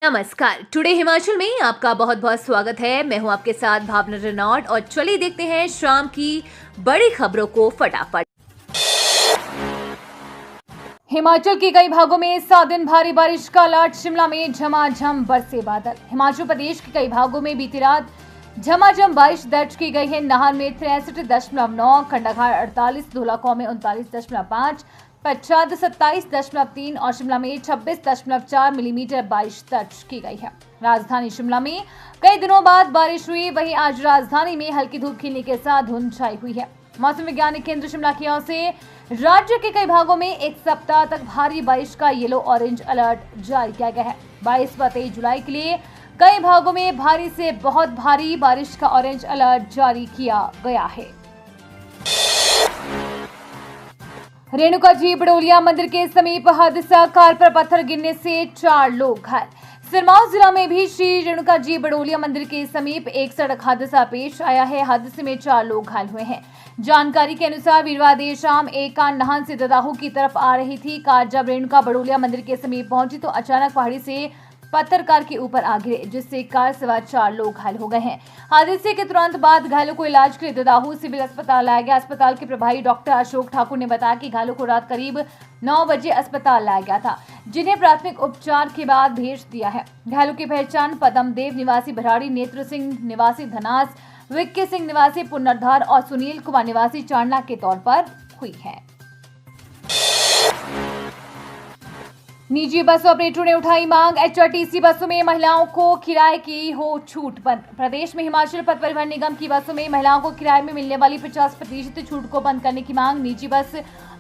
नमस्कार। टुडे हिमाचल में आपका बहुत बहुत स्वागत है। मैं हूं आपके साथ भावना रेनॉल्ड और चलिए देखते हैं शाम की बड़ी खबरों को फटाफट। हिमाचल के कई भागों में 7 दिन भारी बारिश का अलर्ट। शिमला में झमाझम बरसे बादल। हिमाचल प्रदेश के कई भागों में बीती रात झमाझम बारिश दर्ज की गई है। नाहन में 63.9, खंडाघाट 48, धौलाकुआं में 39.5, पच्छाद 27.3 और शिमला में 26.4 मिलीमीटर बारिश दर्ज की गई है। राजधानी शिमला में कई दिनों बाद बारिश हुई। वहीं आज राजधानी में हल्की धूप खिलने के साथ धुंध छाई हुई है। मौसम वैज्ञानिक केंद्र शिमला की ओर से राज्य के कई भागों में एक सप्ताह तक भारी बारिश का येलो ऑरेंज अलर्ट जारी किया गया है। 22 व 23 जुलाई के लिए कई भागों में भारी से बहुत भारी बारिश का ऑरेंज अलर्ट जारी किया गया है। रेणुका जी बड़ोलिया मंदिर के समीप हादसा, कार पर पत्थर गिरने से 4 लोग घायल। सिरमौर जिला में भी श्री रेणुका जी बड़ोलिया मंदिर के समीप एक सड़क हादसा पेश आया है। हादसे में 4 लोग घायल हुए हैं। जानकारी के अनुसार वीरवार देर शाम एक कार नाहन से ददाहू की तरफ आ रही थी। कार जब रेणुका बड़ोलिया मंदिर के समीप पहुंची तो अचानक पहाड़ी से पत्थर कार के ऊपर आ गिरे, जिससे कार सवार 4 लोग घायल हो गए हैं। हादसे के तुरंत बाद घायलों को इलाज के लिए ददाहू सिविल अस्पताल लाया गया। अस्पताल के प्रभारी डॉक्टर अशोक ठाकुर ने बताया कि घायलों को रात करीब 9 बजे अस्पताल लाया गया था, जिन्हें प्राथमिक उपचार के बाद भेज दिया है। घायलों की पहचान पदमदेव निवासी भराड़ी, नेत्र सिंह निवासी धनास, विक्की सिंह निवासी पुनर्धार और सुनील कुमार निवासी चांडला के तौर पर हुई है। निजी बस ऑपरेटरों ने उठाई मांग। एचआरटीसी बसों में महिलाओं को किराए की हो छूट बंद। प्रदेश में हिमाचल पथ परिवहन निगम की बसों में महिलाओं को किराए में मिलने वाली 50% छूट को बंद करने की मांग निजी बस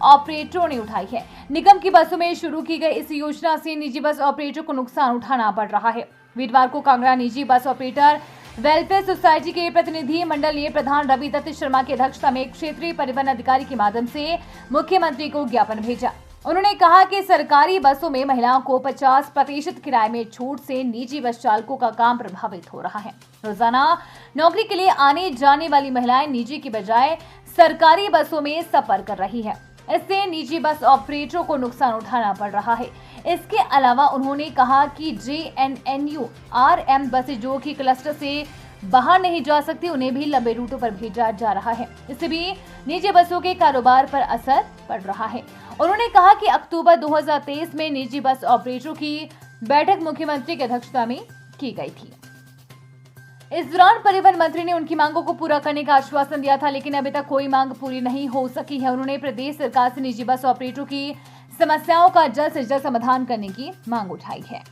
ऑपरेटरों ने उठाई है। निगम की बसों में शुरू की गई इस योजना से निजी बस ऑपरेटरों को नुकसान उठाना पड़ रहा है। वीरवार को कांगड़ा निजी बस ऑपरेटर वेलफेयर सोसाइटी के प्रतिनिधि मंडल ने प्रधान रवि दत्त शर्मा की अध्यक्षता में क्षेत्रीय परिवहन अधिकारी के माध्यम से मुख्यमंत्री को ज्ञापन भेजा। उन्होंने कहा कि सरकारी बसों में महिलाओं को 50% किराए में छूट से निजी बस चालकों का काम प्रभावित हो रहा है। रोजाना नौकरी के लिए आने जाने वाली महिलाएं निजी की बजाय सरकारी बसों में सफर कर रही है। इससे निजी बस ऑपरेटरों को नुकसान उठाना पड़ रहा है। इसके अलावा उन्होंने कहा कि JNNU-RM बसें जो कि क्लस्टर से बाहर नहीं जा सकती, उन्हें भी लंबे रूटों पर भेजा जा रहा है। इससे भी निजी बसों के कारोबार पर असर पड़ रहा है। उन्होंने कहा कि अक्टूबर 2023 में निजी बस ऑपरेटरों की बैठक मुख्यमंत्री की अध्यक्षता में की गई थी। इस दौरान परिवहन मंत्री ने उनकी मांगों को पूरा करने का आश्वासन दिया था, लेकिन अभी तक कोई मांग पूरी नहीं हो सकी है। उन्होंने प्रदेश सरकार से निजी बस ऑपरेटरों की समस्याओं का जल्द से जल्द समाधान करने की मांग उठाई है।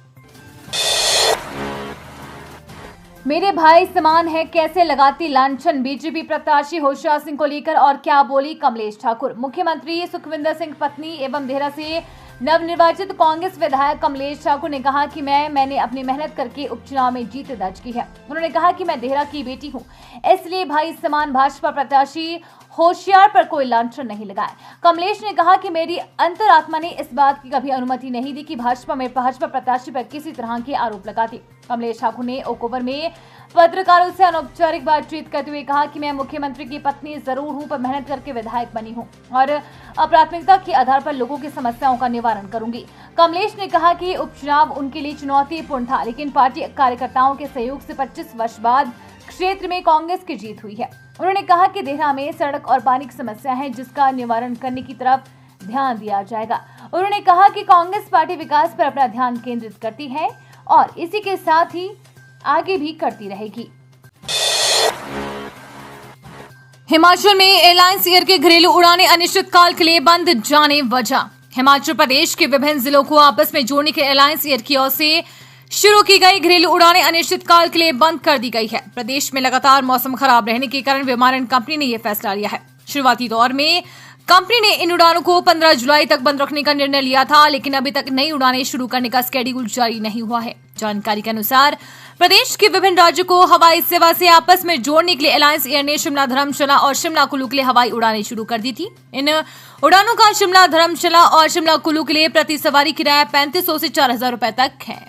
मेरे भाई समान है, कैसे लगाती लांछन। बीजेपी प्रत्याशी होशियार सिंह को लेकर और क्या बोली कमलेश ठाकुर। मुख्यमंत्री सुखविंदर सिंह पत्नी एवं देहरा से नवनिर्वाचित कांग्रेस विधायक कमलेश ठाकुर ने कहा कि मैंने अपनी मेहनत करके उपचुनाव में जीत दर्ज की है। उन्होंने कहा कि मैं देहरा की बेटी हूं, इसलिए भाई समान भाजपा प्रत्याशी होशियार पर कोई लांछन नहीं लगाया। कमलेश ने कहा कि मेरी अंतरात्मा ने इस बात की कभी अनुमति नहीं दी कि भाजपा प्रत्याशी पर किसी तरह के आरोप लगाती। कमलेश ठाकुर ने ओकओवर में पत्रकारों से अनौपचारिक बातचीत करते हुए कहा कि मैं मुख्यमंत्री की पत्नी जरूर हूं, पर मेहनत करके विधायक बनी हूं और प्राथमिकता के आधार पर लोगों की समस्याओं का निवारण करूंगी। कमलेश ने कहा कि उपचुनाव उनके लिए चुनौतीपूर्ण था, लेकिन पार्टी कार्यकर्ताओं के सहयोग से 25 वर्ष बाद क्षेत्र में कांग्रेस की जीत हुई है। उन्होंने कहा कि देहरा में सड़क और पानी की समस्या है, जिसका निवारण करने की तरफ ध्यान दिया जाएगा। उन्होंने कहा कि कांग्रेस पार्टी विकास पर अपना ध्यान केंद्रित करती है और इसी के साथ ही आगे भी करती रहेगी। हिमाचल में एयरलाइंस एयर के घरेलू उड़ानें अनिश्चितकाल के लिए बंद, जाने वजह। हिमाचल प्रदेश के विभिन्न जिलों को आपस में जोड़ने के एयरलाइंस एयर की ओर से शुरू की गई घरेलू उड़ानें अनिश्चितकाल के लिए बंद कर दी गई है। प्रदेश में लगातार मौसम खराब रहने के कारण विमानन कंपनी ने यह फैसला लिया है। शुरुआती दौर में कंपनी ने इन उड़ानों को 15 जुलाई तक बंद रखने का निर्णय लिया था, लेकिन अभी तक नई उड़ानें शुरू करने का स्केड्यूल जारी नहीं हुआ है। जानकारी के अनुसार प्रदेश के विभिन्न राज्यों को हवाई सेवा से आपस में जोड़ने के लिए एलायंस एयर ने शिमला धर्मशाला और शिमला कुल्लू के लिए हवाई उड़ानें शुरू कर दी थी। इन उड़ानों का शिमला धर्मशाला और शिमला कुल्लू के लिए प्रति सवारी किराया 3500 से 4000 रुपए तक है।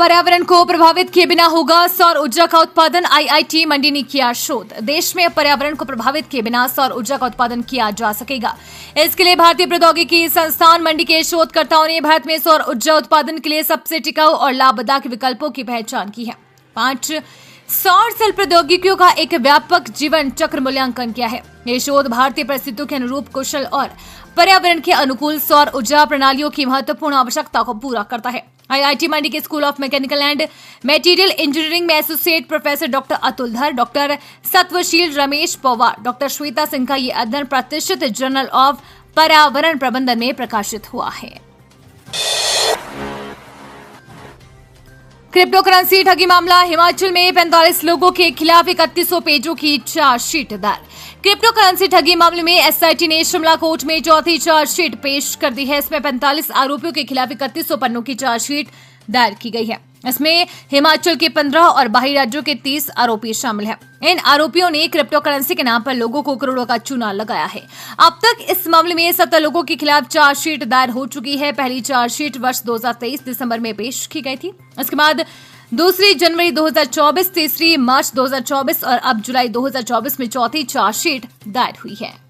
पर्यावरण को प्रभावित किए बिना होगा सौर ऊर्जा का उत्पादन, आईआईटी मंडी ने किया शोध। देश में पर्यावरण को प्रभावित किए बिना सौर ऊर्जा का उत्पादन किया जा सकेगा। इसके लिए भारतीय प्रौद्योगिकी संस्थान मंडी के शोधकर्ताओं ने भारत में सौर ऊर्जा उत्पादन के लिए सबसे टिकाऊ और लाभदायक विकल्पों की पहचान की है। 5 सौर सेल प्रौद्योगिकियों का एक व्यापक जीवन चक्र मूल्यांकन किया है। ये शोध भारतीय परिस्थितियों के अनुरूप कुशल और पर्यावरण के अनुकूल सौर ऊर्जा प्रणालियों की महत्वपूर्ण आवश्यकता को पूरा करता है। आईआईटी मंडी के school of mechanical and material engineering में एसोसिएट प्रोफेसर डॉक्टर अतुल धर, डॉक्टर सत्वशील रमेश पवार, डॉक्टर श्वेता सिंह का ये अध्ययन प्रतिष्ठित जर्नल ऑफ पर्यावरण प्रबंधन में प्रकाशित हुआ है। क्रिप्टो करेंसी ठगी मामला, हिमाचल में 45 लोगों के खिलाफ 3100 पेजों की चार्जशीट दायर। क्रिप्टो करेंसी ठगी मामले में एसआईटी ने शिमला कोर्ट में चौथी चार्जशीट पेश कर दी है। इसमें 45 आरोपियों के खिलाफ 3100 पन्नों की चार्जशीट दायर की गई है। इसमें हिमाचल के 15 और बाहरी राज्यों के 30 आरोपी शामिल हैं। इन आरोपियों ने क्रिप्टो करेंसी के नाम पर लोगों को करोड़ों का चूना लगाया है। अब तक इस मामले में 17 लोगों के खिलाफ चार्जशीट दायर हो चुकी है। पहली चार्जशीट वर्ष 2023 दिसंबर में पेश की गई थी। इसके बाद 2 जनवरी 2024, 3 मार्च 2024 और अब जुलाई 2024 में चौथी चार्जशीट दायर हुई है।